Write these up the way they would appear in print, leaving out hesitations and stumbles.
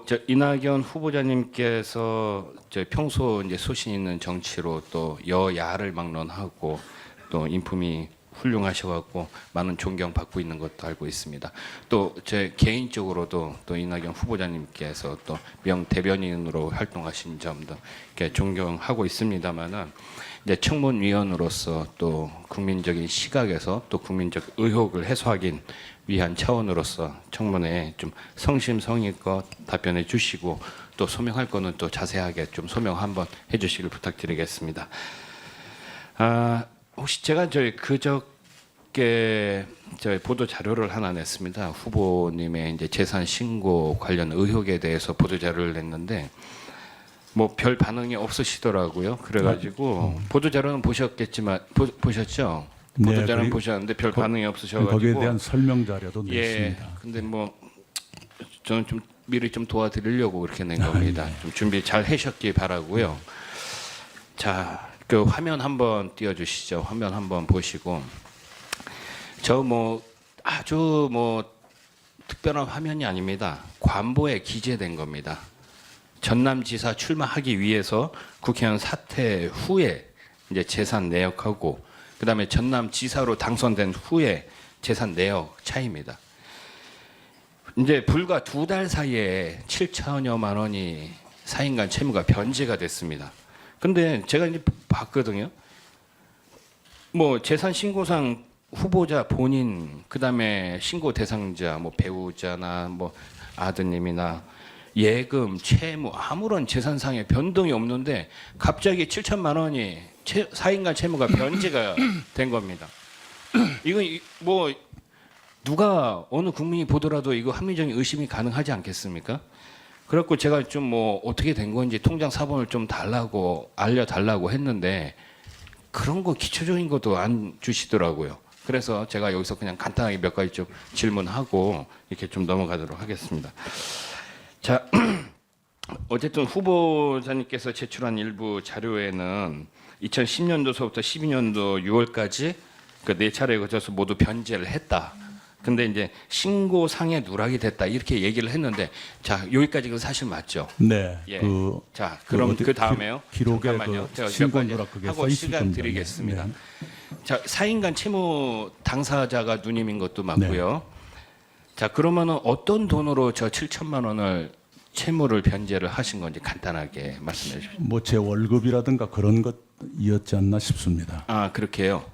저 이낙연 후보자님께서 저 평소 이제 소신 있는 정치로 또 여야를 막론하고 또 인품이 훌륭하셔갖고 많은 존경받고 있는 것도 알고 있습니다. 또 제 개인적으로도 또 이낙연 후보자님께서 또 명 대변인으로 활동하신 점도 이렇게 존경하고 있습니다만은 이제 청문위원으로서 또 국민적인 시각에서 또 국민적 의혹을 해소하기 위한 차원으로서 청문회에 좀 성심성의껏 답변해 주시고 또 소명할 거는 또 자세하게 좀 소명 한번 해주시길 부탁드리겠습니다. 혹시 제가 그저께 보도 자료를 하나 냈습니다. 후보님의 이제 재산 신고 관련 의혹에 대해서 보도 자료를 냈는데 뭐 별 반응이 없으시더라고요. 그래가지고 보도 자료는 보셨겠지만 보셨죠? 보도 자료는 네, 보셨는데 별 반응이 없으셔가지고 거기에 대한 설명 자료도 예. 냈습니다. 근데 뭐 저는 좀 미리 좀 도와드리려고 그렇게 낸 겁니다. 좀 준비 잘 하셨기 바라고요. 자, 그 화면 한번 띄워주시죠. 화면 한번 보시고 저 뭐 아주 뭐 특별한 화면이 아닙니다. 관보에 기재된 겁니다. 전남지사 출마하기 위해서 국회의원 사퇴 후에 이제 재산 내역하고 그다음에 전남지사로 당선된 후에 재산 내역 차이입니다. 이제 불과 2달 사이에 7천여만 원이 사인간 채무가 변제가 됐습니다. 근데 제가 이제 봤거든요. 뭐 재산 신고상 후보자 본인 그다음에 신고 대상자 뭐 배우자나 뭐 아드님이나 예금, 채무 아무런 재산상의 변동이 없는데 갑자기 7천만 원이 사인간 채무가 변제가 된 겁니다. 이거 뭐 누가 어느 국민이 보더라도 이거 합리적인 의심이 가능하지 않겠습니까? 그래갖고 제가 좀 뭐 어떻게 된 건지 통장 사본을 좀 알려달라고 했는데 그런 거 기초적인 것도 안 주시더라고요. 그래서 제가 여기서 그냥 간단하게 몇 가지 좀 질문하고 이렇게 좀 넘어가도록 하겠습니다. 자, 어쨌든 후보자님께서 제출한 일부 자료에는 2010년도서부터 12년도 6월까지 그 4차례에 걸쳐서 모두 변제를 했다. 근데 이제 신고상에 누락이 됐다 이렇게 얘기를 했는데 자 여기까지가 사실 맞죠? 네. 예. 자 그럼 그 다음에요. 기록에 잠깐만요. 제가 신고 몇 누락 가지 그게 하고 써 있을 시간 겁니다. 드리겠습니다. 네. 자 사인간 채무 당사자가 누님인 것도 맞고요. 자 그러면은 어떤 돈으로 저 7천만 원을 채무를 변제를 하신 건지 간단하게 말씀해 주십시오. 뭐 제 월급이라든가 그런 것이었지 않나 싶습니다. 아 그렇게요.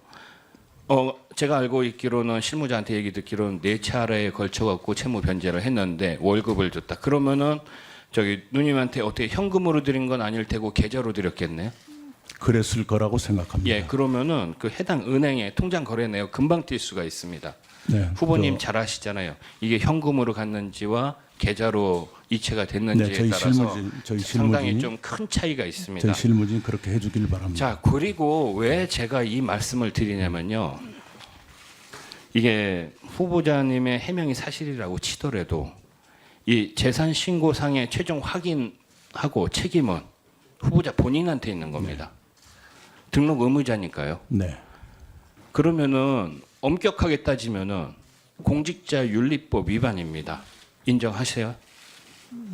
제가 알고 있기로는 실무자한테 얘기 듣기로는 4차례에 걸쳐 갖고 채무 변제를 했는데 월급을 줬다. 그러면은 저기 누님한테 어떻게 현금으로 드린 건 아닐 테고 계좌로 드렸겠네요. 그랬을 거라고 생각합니다. 예, 그러면은 그 해당 은행의 통장 거래 내역 금방 뛸 수가 있습니다. 네, 후보님 잘 아시잖아요. 이게 현금으로 갔는지와 계좌로 이체가 됐는지에 네, 따라서 저희 상당히 실무진이 좀 큰 차이가 있습니다. 저희 실무진이 그렇게 해주길 바랍니다. 자, 그리고 왜 제가 이 말씀을 드리냐면요. 이게 후보자님의 해명이 사실이라고 치더라도 이 재산 신고상의 최종 확인하고 책임은 후보자 본인한테 있는 겁니다. 등록 의무자니까요. 네. 그러면은 엄격하게 따지면은 공직자윤리법 위반입니다. 인정하세요?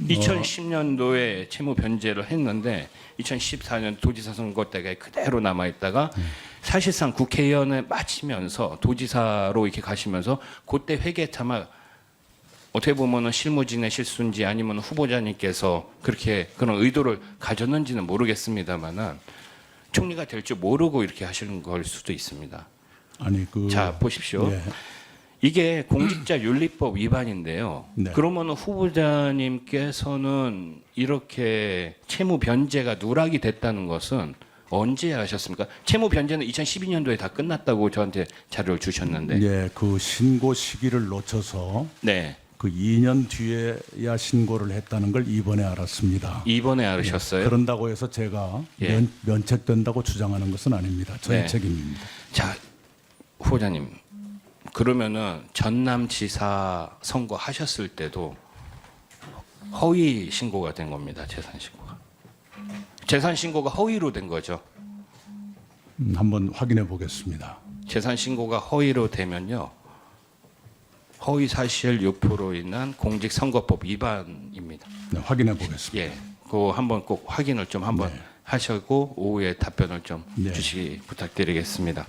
2010년도에 채무 변제를 했는데 2014년 도지사 선거 때가 그대로 남아 있다가 사실상 국회의원을 마치면서 도지사로 이렇게 가시면서 그때 회계타마 어떻게 보면은 실무진의 실수인지 아니면 후보자님께서 그렇게 그런 의도를 가졌는지는 모르겠습니다만은 총리가 될 줄 모르고 이렇게 하시는 걸 수도 있습니다. 아니 자 보십시오. 네. 이게 공직자윤리법 위반인데요. 네. 그러면 후보자님께서는 이렇게 채무 변제가 누락이 됐다는 것은 언제 하셨습니까? 채무 변제는 2012년도에 다 끝났다고 저한테 자료를 주셨는데. 예, 그 신고 시기를 놓쳐서 네. 그 2년 뒤에야 신고를 했다는 걸 이번에 알았습니다. 이번에 알으셨어요? 그런다고 해서 제가 예. 면책된다고 주장하는 것은 아닙니다. 저의 네. 책임입니다. 자, 후보자님. 그러면은 전남지사 선거 하셨을 때도 허위 신고가 된 겁니다. 재산 신고가. 재산 신고가 허위로 된 거죠. 한번 확인해 보겠습니다. 재산 신고가 허위로 되면요. 허위 사실 유포로 인한 공직선거법 위반입니다. 네, 확인해 보겠습니다. 예, 그거 한번 꼭 확인을 좀 한번 네. 하시고 오후에 답변을 좀 네. 주시기 부탁드리겠습니다.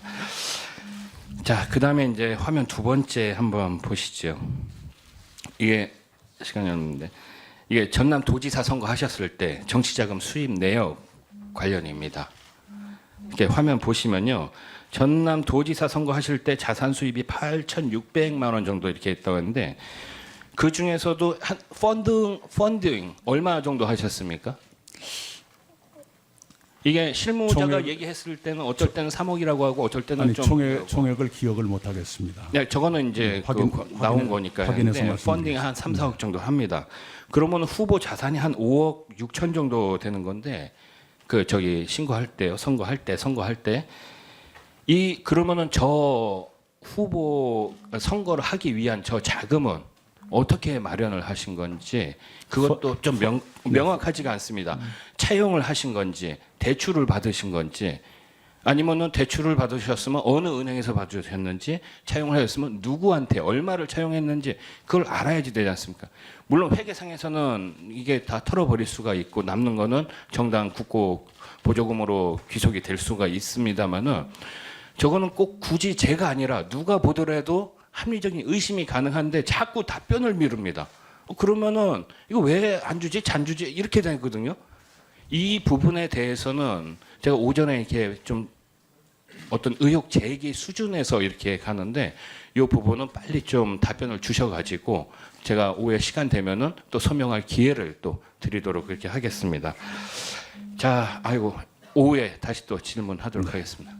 자, 그다음에 이제 화면 두 번째 한번 보시죠. 이게 시간이 없는데 이게 전남 도지사 선거 하셨을 때 정치자금 수입 내역 관련입니다. 이렇게 화면 보시면요. 전남 도지사 선거 하실 때 자산 수입이 8,600만 원 정도 이렇게 있다고 했는데 그 중에서도 한 펀딩 얼마 정도 하셨습니까? 이게 실무자가 얘기했을 때는 어쩔 때는 3억이라고 하고 어쩔 때는 아니 좀 총액을 기억을 못 하겠습니다. 네, 저거는 이제 나온 거니까 확인해서 펀딩 말씀드리겠습니다. 한 3, 4억 정도 합니다. 그러면 후보 자산이 한 5억 6천 정도 되는 건데 그 저기 신고할 때요, 선거할 때 이 그러면은 저 후보 선거를 하기 위한 저 자금은 어떻게 마련을 하신 건지 그것도 좀 명확하지가 않습니다. 차용을 하신 건지 대출을 받으신 건지 아니면은 대출을 받으셨으면 어느 은행에서 받으셨는지 차용을 하셨으면 누구한테 얼마를 차용했는지 그걸 알아야지 되지 않습니까? 물론 회계상에서는 이게 다 털어버릴 수가 있고 남는 거는 정당 국고 보조금으로 귀속이 될 수가 있습니다만은 저거는 꼭 굳이 제가 아니라 누가 보더라도 합리적인 의심이 가능한데 자꾸 답변을 미룹니다. 그러면은 이거 왜 안 주지? 잔 주지? 이렇게 되거든요. 이 부분에 대해서는 제가 오전에 이렇게 좀 어떤 의혹 제기 수준에서 이렇게 가는데 이 부분은 빨리 좀 답변을 주셔가지고 제가 오후에 시간 되면은 또 서명할 기회를 또 드리도록 그렇게 하겠습니다. 자, 아이고 오후에 다시 또 질문하도록 하겠습니다.